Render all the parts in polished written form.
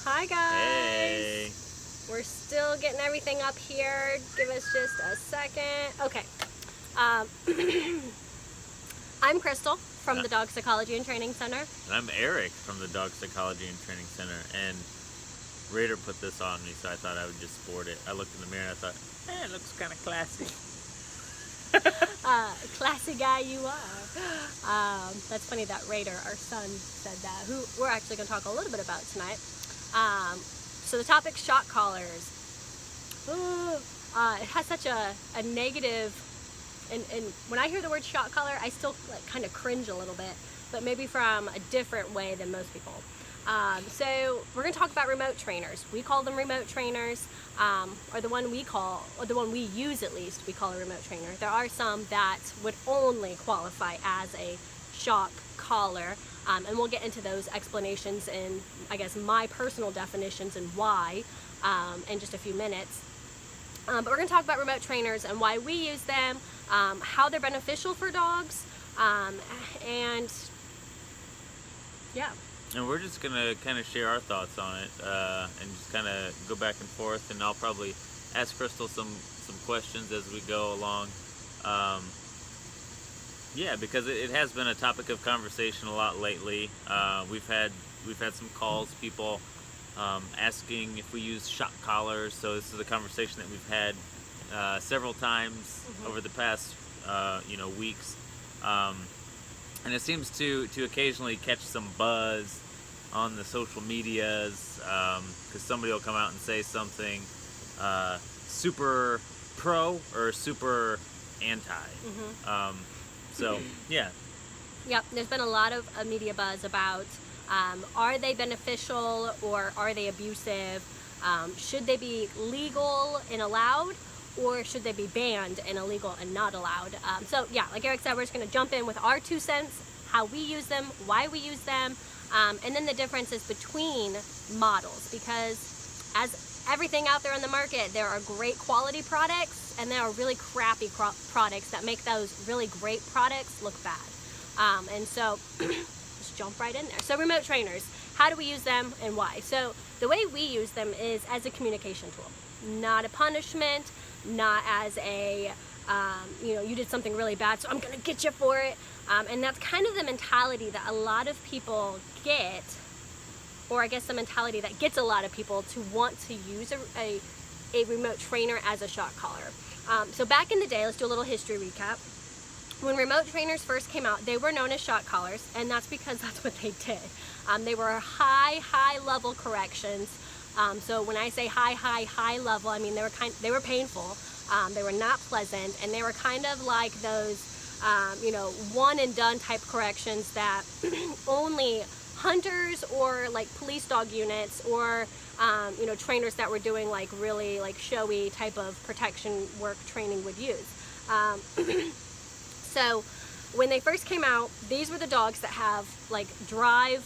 Hi guys! Hey! We're still getting everything up here. Give us just a second. Okay. I'm Crystal from the Dog Psychology and Training Center. And I'm Eric from the Dog Psychology and Training Center. And Raider put this on me, so I thought I would just sport it. I looked in the mirror and I thought, it looks kind of classy. Classy guy you are. That's funny that Raider, our son, said that, who we're actually going to talk a little bit about tonight. So the topic, shock collars. It has such a negative, and when I hear the word shock collar, I still kind of cringe a little bit, but maybe from a different way than most people. So we're going to talk about remote trainers. We call them remote trainers, or the one we use at least, we call a remote trainer. There are some that would only qualify as a shock collar, and we'll get into those explanations and I guess my personal definitions and why in just a few minutes. But we're going to talk about remote trainers and why we use them, how they're beneficial for dogs, and yeah. And we're just going to kind of share our thoughts on it and just kind of go back and forth. And I'll probably ask Crystal some questions as we go along. Yeah, because it has been a topic of conversation a lot lately. We've had some calls, people asking if we use shock collars. So this is a conversation that we've had several times over the past weeks. And it seems to occasionally catch some buzz on the social medias because somebody will come out and say something super pro or super anti. So, yeah. Yep, there's been a lot of media buzz about are they beneficial or are they abusive? Should they be legal and allowed, or should they be banned and illegal and not allowed? So yeah, like Eric said, we're just going to jump in with our 2 cents, how we use them, why we use them, and then the differences between models, because as everything out there in the market, there are great quality products and there are really crappy products that make those really great products look bad. And so let's jump right in there. So remote trainers, how do we use them and why? So the way we use them is as a communication tool, not a punishment, not as a, you did something really bad, so I'm going to get you for it. And that's kind of the mentality that a lot of people get, or I guess the mentality that gets a lot of people to want to use a remote trainer as a shock collar. So back in the day, let's do a little history recap. When remote trainers first came out, they were known as shock collars, and that's because that's what they did. They were high level corrections. So when I say high level, I mean they were painful. They were not pleasant, and they were kind of like those, one and done type corrections that only hunters or like police dog units or trainers that were doing like really like showy type of protection work training would use. So when they first came out, these were the dogs that have like drive.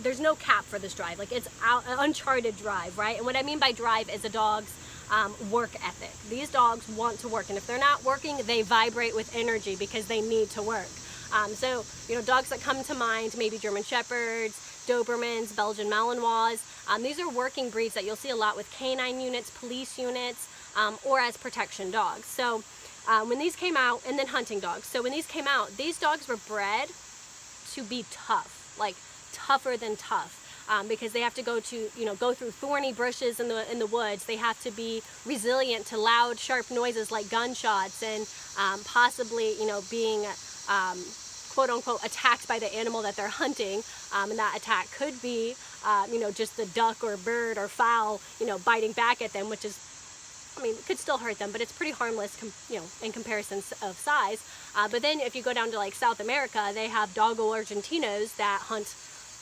There's no cap for this drive, like it's uncharted drive, right? And what I mean by drive is a dog's work ethic. These dogs want to work, and if they're not working, they vibrate with energy because they need to work. So dogs that come to mind, maybe German Shepherds, Dobermans, Belgian Malinois. These are working breeds that you'll see a lot with canine units, police units, or as protection dogs. So when these came out, and then hunting dogs. So when these came out, these dogs were bred to be tough, like tougher than tough. Because they have to go through thorny bushes in the woods. They have to be resilient to loud, sharp noises like gunshots, and possibly being quote unquote attacked by the animal that they're hunting. And that attack could be just the duck or bird or fowl biting back at them, which is, it could still hurt them, but it's pretty harmless in comparison of size. But then if you go down to like South America, they have doggo Argentinos that hunt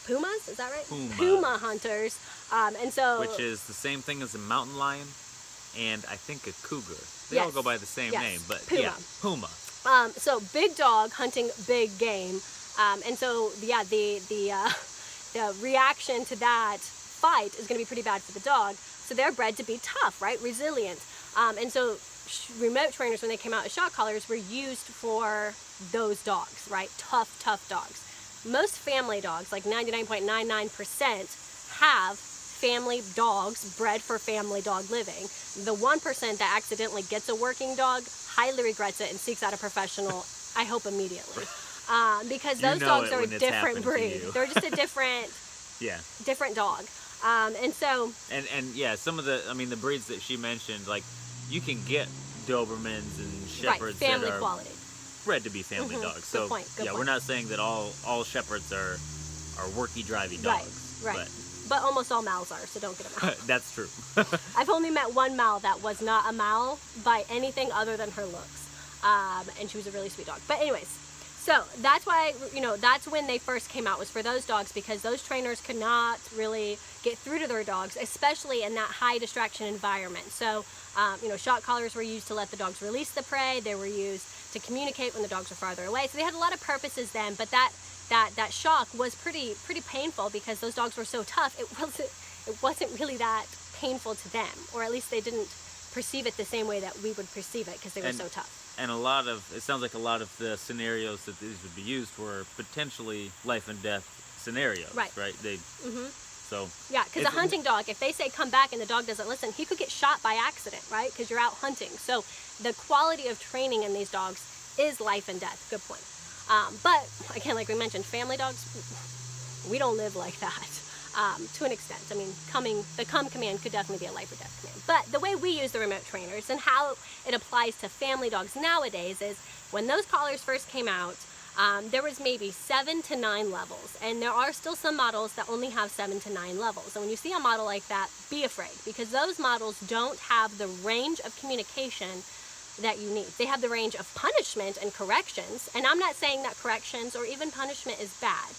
pumas, is that right? Puma hunters, and so which is the same thing as a mountain lion, and I think a cougar. They all go by the same name, but Puma. Yeah, Puma. So big dog hunting big game, and so yeah, the reaction to that fight is going to be pretty bad for the dog. So they're bred to be tough, right? Resilient, and so remote trainers, when they came out as shock collars, were used for those dogs, right? Tough dogs. Most family dogs, like 99.99%, have family dogs bred for family dog living. The 1% that accidentally gets a working dog highly regrets it and seeks out a professional, I hope immediately. Because those dogs are a different breed. They're just a different, different dog. And so, and yeah, some of the, I mean, the breeds that she mentioned, like, you can get Dobermans and Shepherds family that are quality, bred to be family dogs. So Good point. we're not saying that all Shepherds are worky, drivey dogs. Right. But almost all Mals are, so don't get them out. That's true. I've only met one Mal that was not a Mal by anything other than her looks. And she was a really sweet dog. But anyways, so that's why, that's when they first came out, was for those dogs, because those trainers could not really get through to their dogs, especially in that high distraction environment. So, shock collars were used to let the dogs release the prey. They were used to communicate when the dogs were farther away. So they had a lot of purposes then, but that shock was pretty painful because those dogs were so tough. It wasn't really that painful to them, or at least they didn't perceive it the same way that we would perceive it because they were so tough. And it sounds like a lot of the scenarios that these would be used were potentially life and death scenarios, right? So yeah, because a hunting dog, if they say come back and the dog doesn't listen, he could get shot by accident, right? Because you're out hunting. So the quality of training in these dogs is life and death. Good point. But again, like we mentioned, family dogs, we don't live like that. To an extent. I mean, the come command could definitely be a life or death command. But the way we use the remote trainers and how it applies to family dogs nowadays is, when those collars first came out, there was maybe 7 to 9 levels. And there are still some models that only have 7 to 9 levels. And when you see a model like that, be afraid, because those models don't have the range of communication that you need. They have the range of punishment and corrections. And I'm not saying that corrections or even punishment is bad.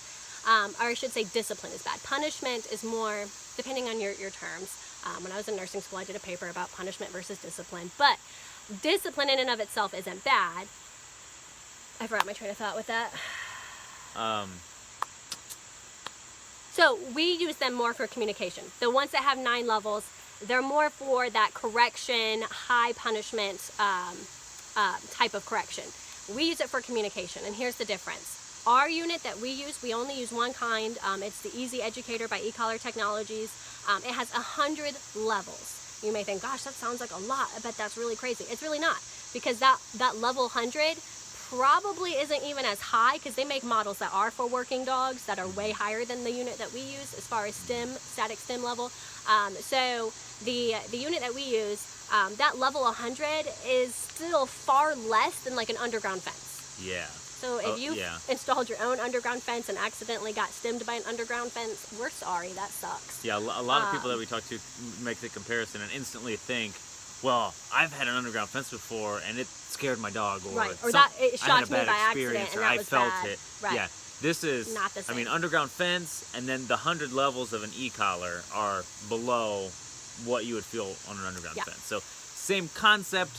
Or I should say discipline is bad. Punishment is more, depending on your terms. When I was in nursing school, I did a paper about punishment versus discipline. But discipline in and of itself isn't bad. I forgot my train of thought with that. So we use them more for communication. The ones that have 9 levels, they're more for that correction, high punishment type of correction. We use it for communication, and here's the difference. Our unit that we use, we only use one kind. It's the EZ Educator by Technologies. It has 100 levels. You may think, gosh, that sounds like a lot. I bet that's really crazy. It's really not, because that level 100 probably isn't even as high, because they make models that are for working dogs that are way higher than the unit that we use as far as static stim level. So the unit that we use, that level 100 is still far less than like an underground fence. Yeah. So if you installed your own underground fence and accidentally got stemmed by an underground fence, we're sorry, that sucks. Yeah, a lot of people that we talk to make the comparison and instantly think, well, I've had an underground fence before and it scared my dog, or it shocked me by accident and that was felt bad. it. Right. Yeah, this is not the same. I mean, underground fence, and then the 100 levels of an e-collar are below what you would feel on an underground fence. So same concept,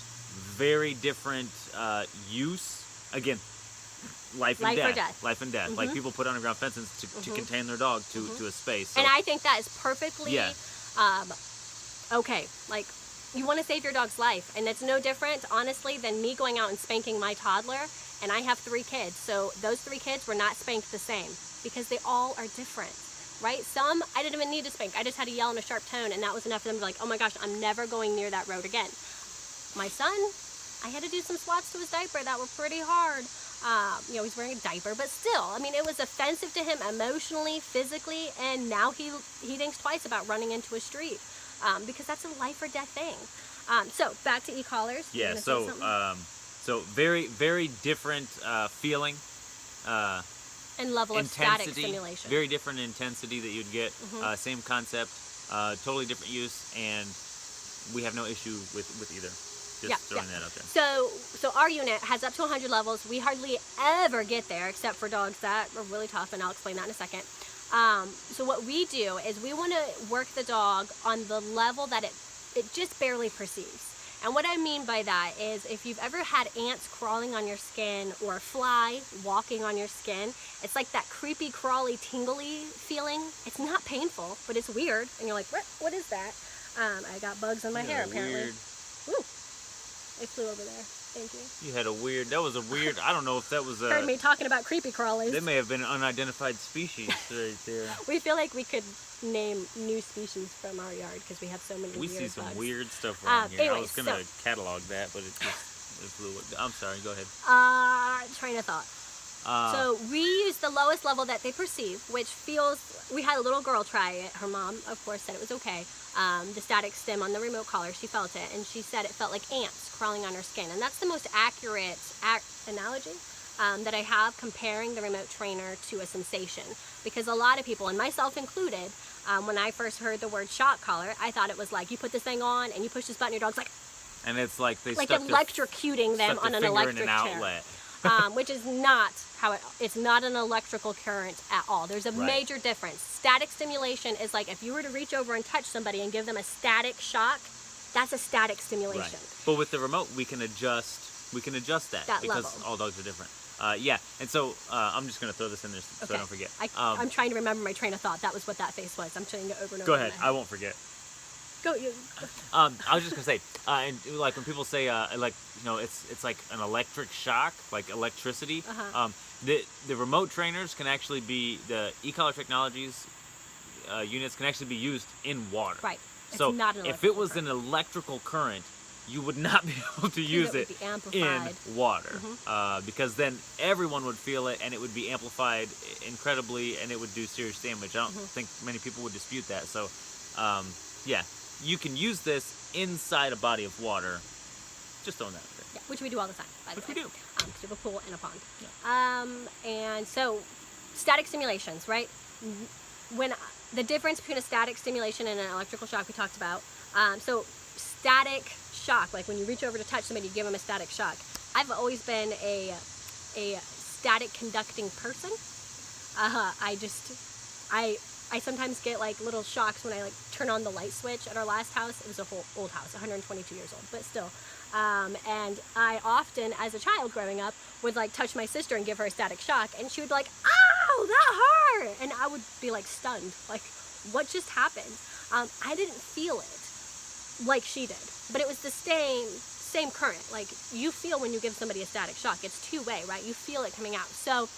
very different use. Again, life and death. Life and death. Mm-hmm. Like, people put underground fences to contain their dog to a space. So, and I think that is perfectly okay. Like, you want to save your dog's life, and it's no different, honestly, than me going out and spanking my toddler. And I have 3 kids, so those 3 kids were not spanked the same, because they all are different, right? Some I didn't even need to spank. I just had to yell in a sharp tone, and that was enough for them to be like, oh my gosh, I'm never going near that road again. My son, I had to do some swats to his diaper that were pretty hard. He's wearing a diaper, but still, I mean, it was offensive to him emotionally, physically, and now he thinks twice about running into a street, because that's a life or death thing. So back to e-collars. Yeah, so very, very different feeling. And level of static stimulation. Very different intensity that you'd get. Same concept, totally different use, and we have no issue with either. Just throwing that out there. So our unit has up to 100 levels. We hardly ever get there, except for dogs that are really tough, and I'll explain that in a second. So what we do is we want to work the dog on the level that it just barely perceives. And what I mean by that is, if you've ever had ants crawling on your skin or a fly walking on your skin, it's like that creepy, crawly, tingly feeling. It's not painful, but it's weird. And you're like, what is that? I got bugs in my hair, apparently. Weird. Ooh, they flew over there. Thank you. You had that was a weird, I don't know if that was Heard me talking about creepy crawlers. they may have been an unidentified species right there. We feel like we could name new species from our yard because we have so many We weird see some bugs. weird stuff around here. I Anyways, was going to catalog that, but it flew. I'm sorry, go ahead. Train of thought. Uh, So we use the lowest level that they perceive, which feels, we had a little girl try it. Her mom, of course, said it was okay. The static stim on the remote collar, she felt it, and she said it felt like ants crawling on her skin. And that's the most accurate analogy that I have comparing the remote trainer to a sensation. Because a lot of people, and myself included, when I first heard the word shock collar, I thought it was like you put this thing on and you push this button, your dog's like, and it's like they like stuck electrocuting them stuck on their an finger in electric an chair. outlet. Which is not how it's not an electrical current at all. There's a Right. major difference. Static stimulation is like if you were to reach over and touch somebody and give them a static shock, that's a static stimulation. Right. But with the remote, we can adjust that because level. all dogs are different. Yeah, and so I'm just gonna throw this in there so I don't forget. I'm trying to remember my train of thought. That was what that face was. I'm saying it over and over. Go in ahead. my head. I won't forget. Go. You. I was just gonna say, and like when people say, like it's like an electric shock, like electricity. Uh-huh. The remote trainers can actually be the e-collar Technologies units can actually be used in water. Right. So it's not an if it was current. an electrical current, you would not be able to use it it would be in amplified. water, because then everyone would feel it and it would be amplified incredibly and it would do serious damage. I don't think many people would dispute that. So, yeah, you can use this inside a body of water. Just throwing that out there. Yeah, which we do all the time, by the way. Which we do. Because we have a pool and a pond. Yeah. And so, static stimulations, right? When the difference between a static stimulation and an electrical shock we talked about. So, static shock, like when you reach over to touch somebody, you give them a static shock. I've always been a static conducting person. I sometimes get like little shocks when I like turn on the light switch at our last house. It was a whole old house, 122 years old, but still. And I often, as a child growing up, would like touch my sister and give her a static shock, and she would be like, "Ow, that hurt!" And I would be like stunned, like, what just happened? I didn't feel it like she did, but it was the same current. Like you feel when you give somebody a static shock. It's two-way, right? You feel it coming out. So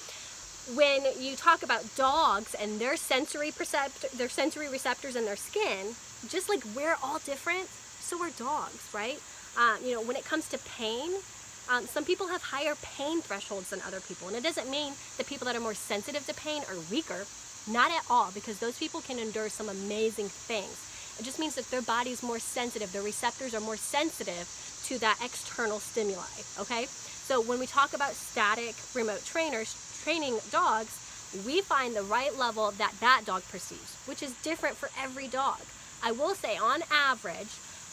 when you talk about dogs and their sensory receptors in their skin, just like we're all different, so are dogs, right? When it comes to pain, some people have higher pain thresholds than other people, and it doesn't mean the people that are more sensitive to pain are weaker, not at all, because those people can endure some amazing things. It just means that their body's more sensitive, their receptors are more sensitive to that external stimuli, okay? So when we talk about static remote trainers training dogs, we find the right level that dog perceives, which is different for every dog. I will say, on average,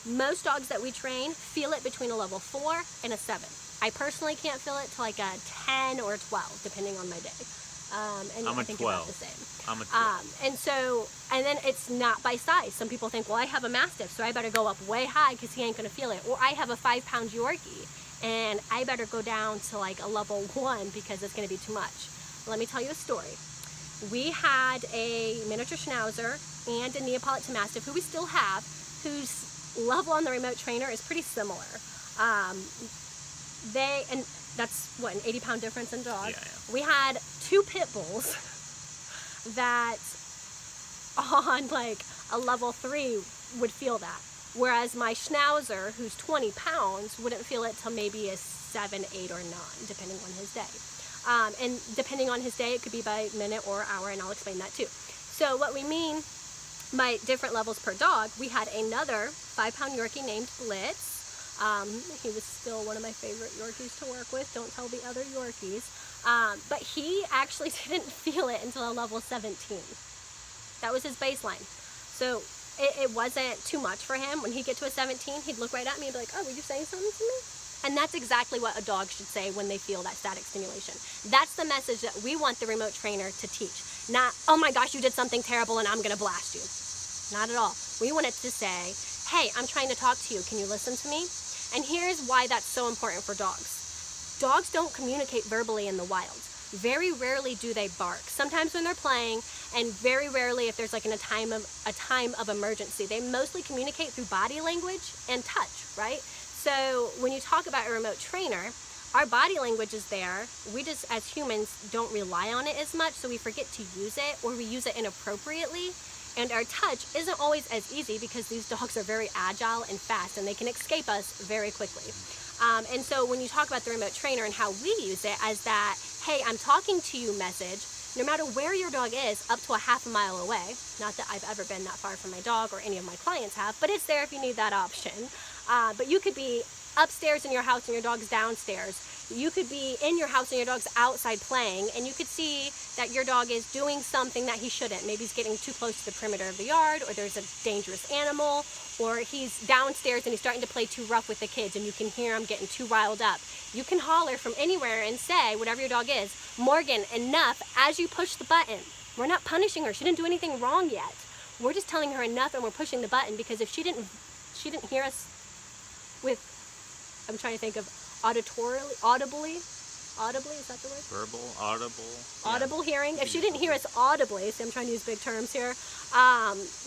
most dogs that we train feel it between a level 4 and a 7. I personally can't feel it till like a 10 or 12, depending on my day. And I'm I a think 12. you're about the same. I'm a 12. And then it's not by size. Some people think, well, I have a Mastiff, so I better go up way high because he ain't gonna feel it. Or I have a 5-pound Yorkie, and I better go down to like a level 1 because it's gonna be too much. Let me tell you a story. We had a miniature Schnauzer and a Neapolitan Mastiff, who we still have, whose level on the remote trainer is pretty similar. And that's what, an 80-pound difference in dogs. Yeah. We had 2 pit bulls that on like a level 3 would feel that, whereas my Schnauzer, who's 20 pounds, wouldn't feel it till maybe a 7, 8, or 9, depending on his day. And depending on his day, it could be by minute or hour, and I'll explain that too. So what we mean by different levels per dog, we had another 5-pound Yorkie named Blitz. He was still one of my favorite Yorkies to work with. Don't tell the other Yorkies. But he actually didn't feel it until a level 17. That was his baseline. So it wasn't too much for him. When he'd get to a 17, he'd look right at me and be like, "Oh, were you saying something to me?" And that's exactly what a dog should say when they feel that static stimulation. That's the message that we want the remote trainer to teach. Not, "Oh my gosh, you did something terrible and I'm gonna blast you." Not at all. We want it to say, "Hey, I'm trying to talk to you. Can you listen to me?" And here's why that's so important for dogs. Dogs don't communicate verbally in the wild. Very rarely do they bark. Sometimes when they're playing, and very rarely if there's like a time of emergency. They mostly communicate through body language and touch, right? So when you talk about a remote trainer, our body language is there. We just, as humans, don't rely on it as much, so we forget to use it, or we use it inappropriately. And our touch isn't always as easy because these dogs are very agile and fast, and they can escape us very quickly. And so when you talk about the remote trainer and how we use it as that, hey, I'm talking to you message, no matter where your dog is, up to a half a mile away. Not that I've ever been that far from my dog, or any of my clients have, but it's there if you need that option. But you could be upstairs in your house and your dog's downstairs. You could be in your house and your dog's outside playing, and you could see that your dog is doing something that he shouldn't. Maybe he's getting too close to the perimeter of the yard, or there's a dangerous animal, or he's downstairs and he's starting to play too rough with the kids, and you can hear him getting too riled up. You can holler from anywhere and say, whatever your dog is, Morgan, enough, as you push the button. We're not punishing her. She didn't do anything wrong yet. We're just telling her enough, and we're pushing the button, because if she didn't hear us with, I'm trying to think of audibly, is that the word? Verbal, audible. Audible hearing. If she didn't hear us audibly, so I'm trying to use big terms here,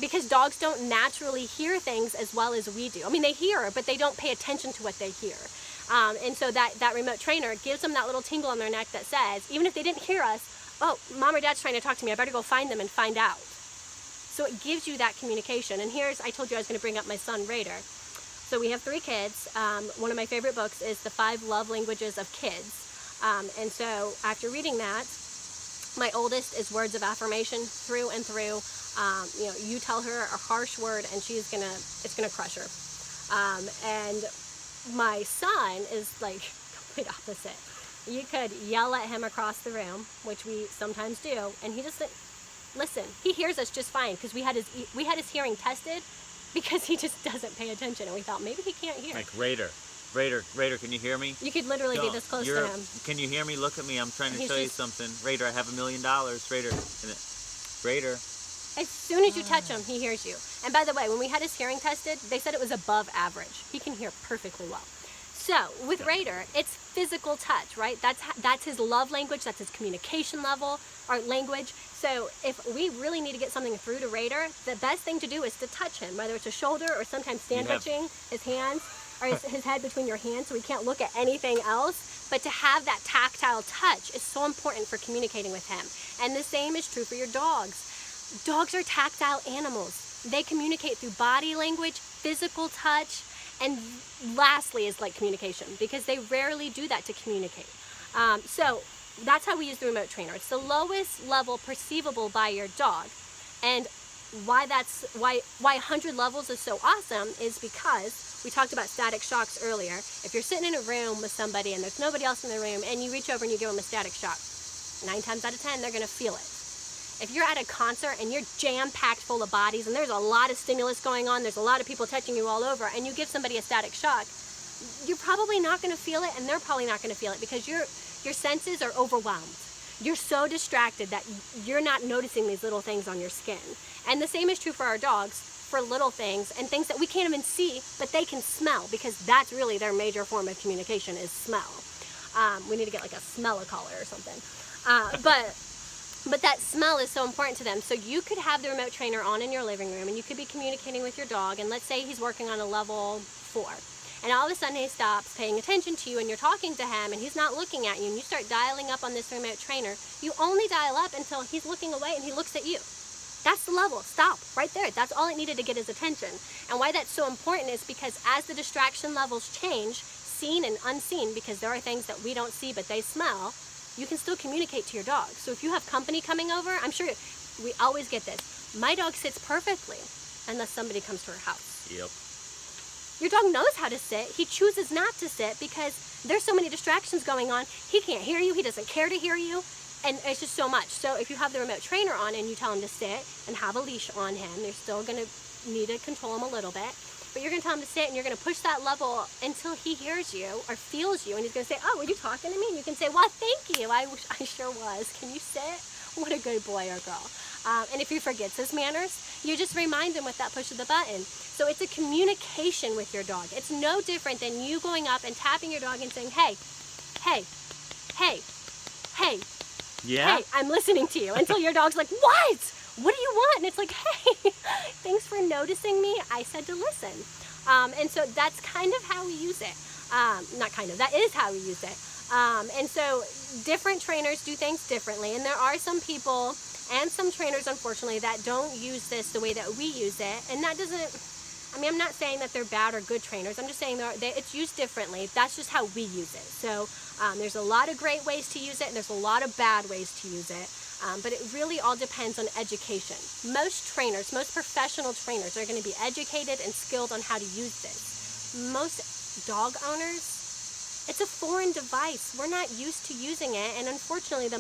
because dogs don't naturally hear things as well as we do. I mean, they hear, but they don't pay attention to what they hear. And so that remote trainer gives them that little tingle on their neck that says, even if they didn't hear us, oh, mom or dad's trying to talk to me, I better go find them and find out. So it gives you that communication. And I told you I was going to bring up my son, Raider. So we have 3 kids. One of my favorite books is The 5 Love Languages of Kids. And so after reading that, my oldest is words of affirmation through and through. You tell her a harsh word and it's gonna crush her. And my son is like complete opposite. You could yell at him across the room, which we sometimes do, and he doesn't listen. He hears us just fine, because we had his hearing tested, because he just doesn't pay attention, and we thought maybe he can't hear. Like Raider, can you hear me? You could literally be this close to him. Can you hear me? Look at me. I'm trying to show you something. Raider, I have $1 million. Raider. As soon as you touch him, he hears you. And by the way, when we had his hearing tested, they said it was above average. He can hear perfectly well. So with Raider, it's physical touch, right? That's his love language. That's his communication level, or language. So if we really need to get something through to Raider, the best thing to do is to touch him, whether it's a shoulder or sometimes touching his hands, or his head between your hands, so we can't look at anything else. But to have that tactile touch is so important for communicating with him. And the same is true for your dogs. Dogs are tactile animals. They communicate through body language, physical touch, and lastly is like communication, because they rarely do that to communicate. So that's how we use the remote trainer. It's the lowest level perceivable by your dog. And why 100 levels is so awesome is because we talked about static shocks earlier. If you're sitting in a room with somebody and there's nobody else in the room, and you reach over and you give them a static shock, 9 times out of 10 they're going to feel it. If you're at a concert and you're jam-packed full of bodies and there's a lot of stimulus going on, there's a lot of people touching you all over, and you give somebody a static shock, you're probably not going to feel it, and they're probably not going to feel it, because your senses are overwhelmed. You're so distracted that you're not noticing these little things on your skin. And the same is true for our dogs, for little things and things that we can't even see, but they can smell, because that's really their major form of communication is smell. We need to get like a smell-a-collar or something. But that smell is so important to them. So you could have the remote trainer on in your living room, and you could be communicating with your dog, and let's say he's working on a level 4. And all of a sudden he stops paying attention to you, and you're talking to him and he's not looking at you, and you start dialing up on this remote trainer. You only dial up until he's looking away and he looks at you. That's the level. Stop right there. That's all it needed to get his attention. And why that's so important is because as the distraction levels change, seen and unseen, because there are things that we don't see but they smell, you can still communicate to your dog. So if you have company coming over, I'm sure we always get this. My dog sits perfectly unless somebody comes to her house. Yep. Your dog knows how to sit. He chooses not to sit because there's so many distractions going on. He can't hear you. He doesn't care to hear you. And it's just so much. So if you have the remote trainer on and you tell him to sit and have a leash on him, you're still going to need to control him a little bit. But you're going to tell him to sit, and you're going to push that level until he hears you or feels you. And he's going to say, oh, were you talking to me? And you can say, well, thank you. I sure was. Can you sit? What a good boy or girl. And if he forgets his manners, you just remind him with that push of the button. So it's a communication with your dog. It's no different than you going up and tapping your dog and saying, hey, hey, hey, hey, yeah? hey, I'm listening to you. Until your dog's like, what? What do you want? And it's like, hey, thanks for noticing me. I said to listen. And so that's kind of how we use it. Not kind of, that is how we use it. And so different trainers do things differently. And there are some people and some trainers, unfortunately, that don't use this the way that we use it. And that doesn't, I mean, I'm not saying that they're bad or good trainers. I'm just saying it's used differently. That's just how we use it. So there's a lot of great ways to use it, and there's a lot of bad ways to use it. But it really all depends on education. Most trainers, most professional trainers are going to be educated and skilled on how to use this. Most dog owners, it's a foreign device. We're not used to using it, and unfortunately the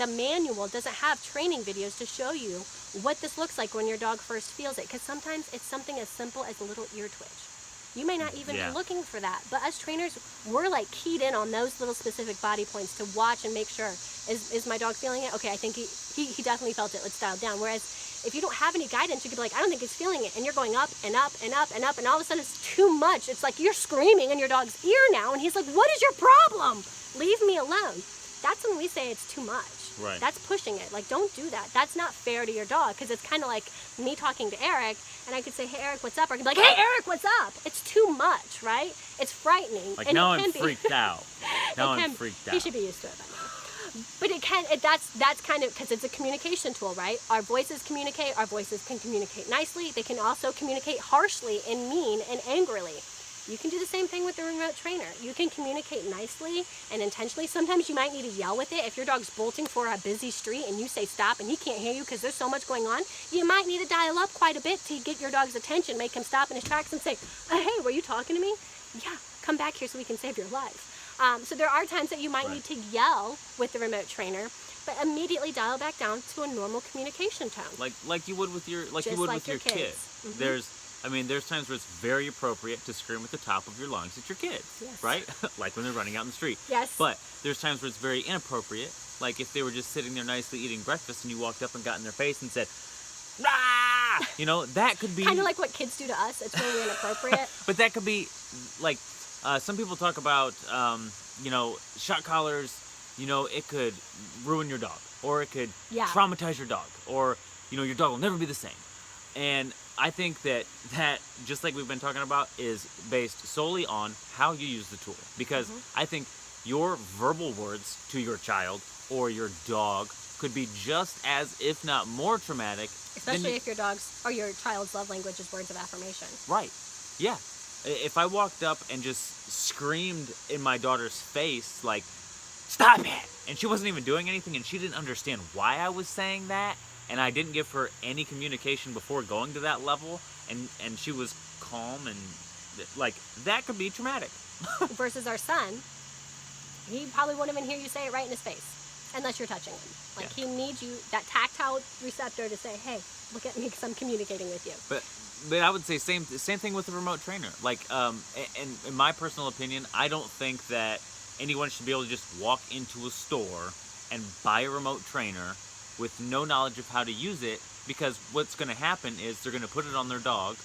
manual doesn't have training videos to show you what this looks like when your dog first feels it, because sometimes it's something as simple as a little ear twitch. You may not even be looking for that, but as trainers, we're like keyed in on those little specific body points to watch and make sure, is my dog feeling it? Okay, I think he definitely felt it, let's dial it down. Whereas if you don't have any guidance, you could be like, I don't think he's feeling it, and you're going up and up and up and up, and all of a sudden it's too much. It's like you're screaming in your dog's ear now, and he's like, what is your problem? Leave me alone. That's when we say it's too much. Right. That's pushing it. Like, don't do that. That's not fair to your dog, because it's kind of like me talking to Eric, and I could say, hey, Eric, what's up? Or I could be like, hey, Eric, what's up? It's too much, right? It's frightening. Like, and now it I'm can freaked out. Now I'm freaked out. He should be used to it by now. But that's kind of, because it's a communication tool, right? Our voices communicate. Our voices can communicate nicely. They can also communicate harshly and mean and angrily. You can do the same thing with the remote trainer. You can communicate nicely and intentionally. Sometimes you might need to yell with it. If your dog's bolting for a busy street and you say stop and he can't hear you because there's so much going on, you might need to dial up quite a bit to get your dog's attention, make him stop in his tracks and say, hey, were you talking to me? Yeah, come back here so we can save your life. So there are times that you might need to yell with the remote trainer, but immediately dial back down to a normal communication tone. Like you would with your kid. Mm-hmm. There's times where it's very appropriate to scream at the top of your lungs at your kids, right? Like when they're running out in the street. Yes. But there's times where it's very inappropriate, like if they were just sitting there nicely eating breakfast and you walked up and got in their face and said, "Rah!" You know, that could be... kind of like what kids do to us. It's really inappropriate. But that could be, like, some people talk about, shock collars, it could ruin your dog, or it could traumatize your dog, or, your dog will never be the same. And I think that just like we've been talking about, is based solely on how you use the tool. Because I think your verbal words to your child or your dog could be just as, if not more traumatic. Especially if your dog's or your child's love language is words of affirmation. Right. Yeah. If I walked up and just screamed in my daughter's face, like, stop it! And she wasn't even doing anything, and she didn't understand why I was saying that, and I didn't give her any communication before going to that level, and she was calm, and, like, that could be traumatic. Versus our son, he probably won't even hear you say it right in his face, unless you're touching him. Like, he needs you, that tactile receptor to say, hey, look at me because I'm communicating with you. But I would say same thing with the remote trainer. Like, in my personal opinion, I don't think that anyone should be able to just walk into a store and buy a remote trainer with no knowledge of how to use it, because what's going to happen is they're going to put it on their dog,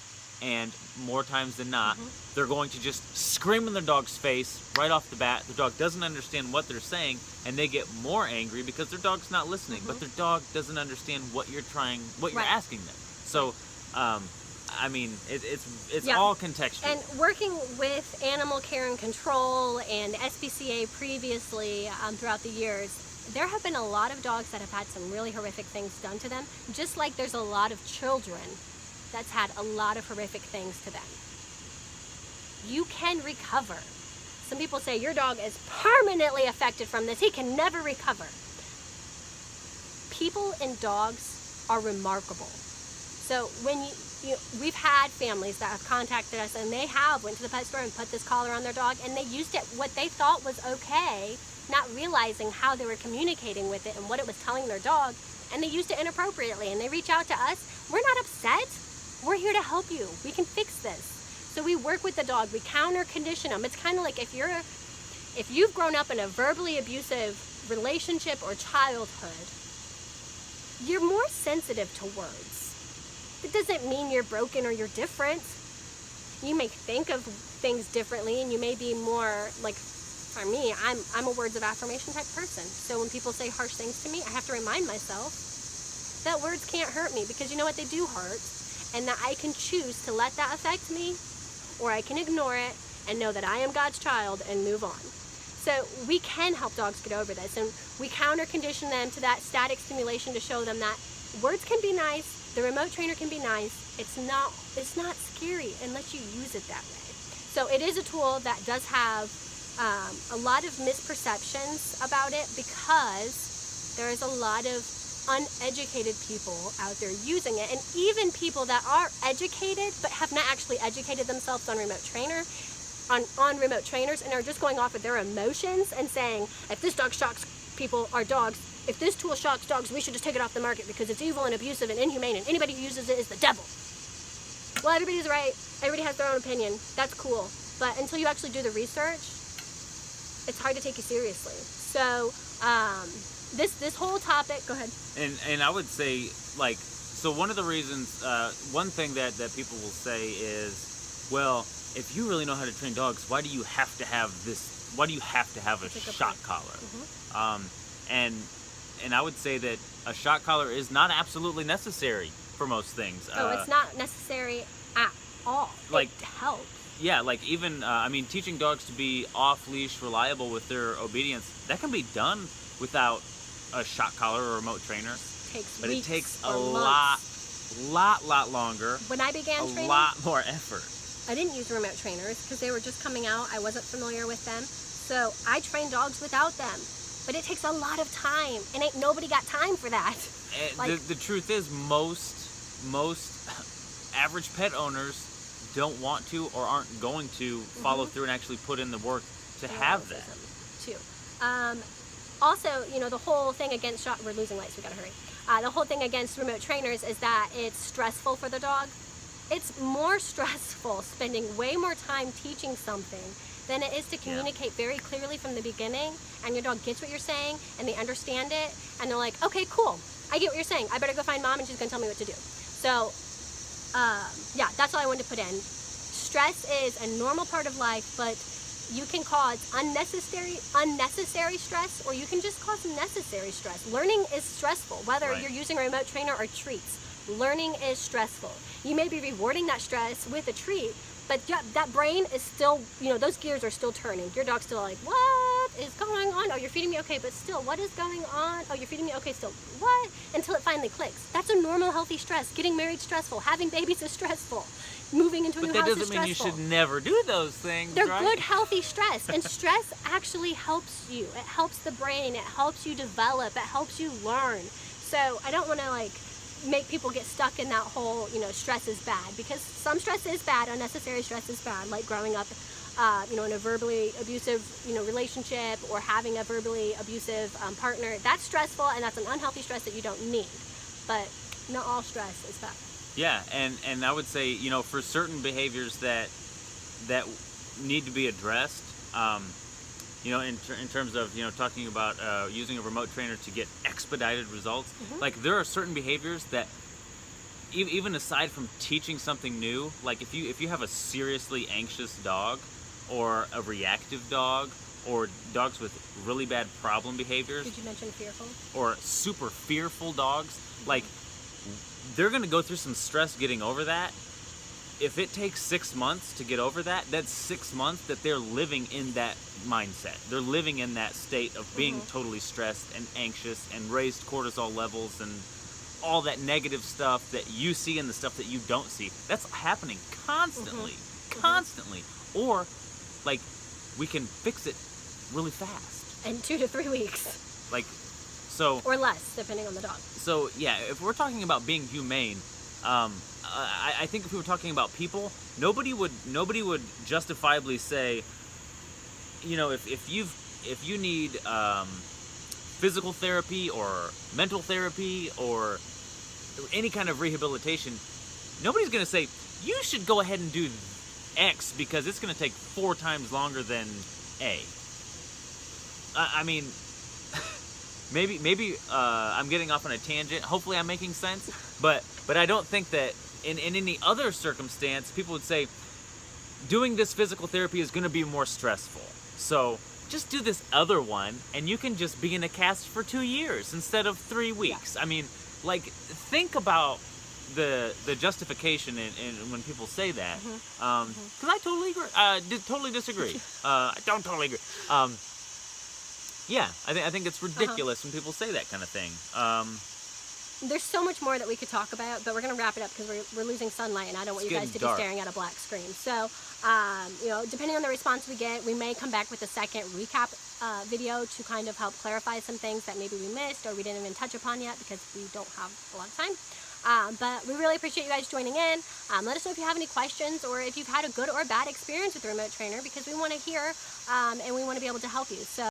and more times than not, they're going to just scream in their dog's face right off the bat. The dog doesn't understand what they're saying, and they get more angry because their dog's not listening, but their dog doesn't understand what you're asking them. So, it's all contextual. And working with animal care and control and SPCA previously throughout the years, there have been a lot of dogs that have had some really horrific things done to them, just like there's a lot of children that's had a lot of horrific things to them. You can recover. Some people say your dog is permanently affected from this. He can never recover. People and dogs are remarkable. So when we've had families that have contacted us, and they went to the pet store and put this collar on their dog, and they used it what they thought was okay, not realizing how they were communicating with it and what it was telling their dog, and they used it inappropriately, and they reach out to us. We're not upset. We're here to help you. We can fix this. So we work with the dog. We counter condition them. It's kind of like if you've grown up in a verbally abusive relationship or childhood, you're more sensitive to words. It doesn't mean you're broken or you're different. You may think of things differently, and you may be more like, for me, I'm a words of affirmation type person. So when people say harsh things to me, I have to remind myself that words can't hurt me, because you know what, they do hurt, and that I can choose to let that affect me, or I can ignore it and know that I am God's child and move on. So we can help dogs get over this, and we counter condition them to that static stimulation to show them that words can be nice, the remote trainer can be nice, it's not scary unless you use it that way. So it is a tool that does have a lot of misperceptions about it, because there is a lot of uneducated people out there using it, and even people that are educated but have not actually educated themselves on remote remote trainers and are just going off of their emotions and saying, if this dog shocks people or dogs, if this tool shocks dogs, we should just take it off the market because it's evil and abusive and inhumane, and anybody who uses it is the devil. Well, everybody's right. Everybody has their own opinion. That's cool. But until you actually do the research, it's hard to take you seriously. So this whole topic, go ahead. And I would say, like, so one of the reasons, one thing that people will say is, well, if you really know how to train dogs, why do you have to have this? Why do you have to have a shock collar? And I would say that a shock collar is not absolutely necessary for most things. It's not necessary at all. Like, it helps. Yeah, like even, I mean, teaching dogs to be off-leash, reliable with their obedience, that can be done without a shock collar or remote trainer. But it takes a lot longer. When I began training, a lot more effort. I didn't use remote trainers because they were just coming out. I wasn't familiar with them. So I trained dogs without them. But it takes a lot of time, and ain't nobody got time for that. Like, the truth is, most average pet owners don't want to or aren't going to follow through and actually put in the work to have that. Too. Also, you know, the whole thing against we're losing lights, we gotta hurry. The whole thing against remote trainers is that it's stressful for the dog. It's more stressful spending way more time teaching something than it is to communicate very clearly from the beginning, and your dog gets what you're saying and they understand it, and they're like, okay, cool, I get what you're saying, I better go find mom and she's gonna tell me what to do. So yeah, that's all I wanted to put in. Stress is a normal part of life, but you can cause unnecessary stress, or you can just cause necessary stress. Learning is stressful, whether you're using a remote trainer or treats. Learning is stressful. You may be rewarding that stress with a treat, but that brain is still, you know, those gears are still turning. Your dog's still like, what is going on? Oh, you're feeding me, okay, but still, what is going on? Oh, you're feeding me, okay, still, what? Until it finally clicks. That's a normal, healthy stress. Getting married is stressful. Having babies is stressful. Moving into a new house is stressful. But that doesn't mean you should never do those things, They're good, healthy stress. And stress actually helps you. It helps the brain. It helps you develop. It helps you learn. So I don't want to, like, make people get stuck in that whole, you know, stress is bad, because some stress is bad. Unnecessary stress is bad, like growing up you know, in a verbally abusive, you know, relationship, or having a verbally abusive partner. That's stressful, and that's an unhealthy stress that you don't need. But not all stress is bad. Yeah, and I would say, you know, for certain behaviors that need to be addressed, you know, in terms of, you know, talking about using a remote trainer to get expedited results, like there are certain behaviors that even aside from teaching something new, like if you have a seriously anxious dog, or a reactive dog, or dogs with really bad problem behaviors. Did you mention fearful? Or super fearful dogs, like they're going to go through some stress getting over that. If it takes 6 months to get over that, that's 6 months that they're living in that mindset. They're living in that state of being totally stressed and anxious and raised cortisol levels and all that negative stuff that you see and the stuff that you don't see. That's happening constantly, constantly. Or, like, we can fix it really fast. In 2 to 3 weeks. Like, so... Or less, depending on the dog. So, yeah, if we're talking about being humane, I think if we were talking about people, nobody would justifiably say, you know, if you need physical therapy or mental therapy or any kind of rehabilitation, nobody's going to say you should go ahead and do X because it's going to take 4 times longer than A. I mean, maybe I'm getting off on a tangent. Hopefully I'm making sense, but I don't think that in any other circumstance people would say doing this physical therapy is going to be more stressful. So just do this other one and you can just be in a cast for 2 years instead of 3 weeks. Yeah. I mean, like, think about the justification and when people say that, Mm-hmm. because I totally agree, totally disagree. I don't totally agree. Yeah, I think it's ridiculous when people say that kind of thing. There's so much more that we could talk about, but we're going to wrap it up because we're losing sunlight, and I don't want It's you guys to getting dark. be staring at a black screen. So, you know, depending on the response we get, we may come back with a second recap video to kind of help clarify some things that maybe we missed or we didn't even touch upon yet because we don't have a lot of time. But we really appreciate you guys joining in. Let us know if you have any questions or if you've had a good or bad experience with the remote trainer, because we want to hear and we want to be able to help you. So.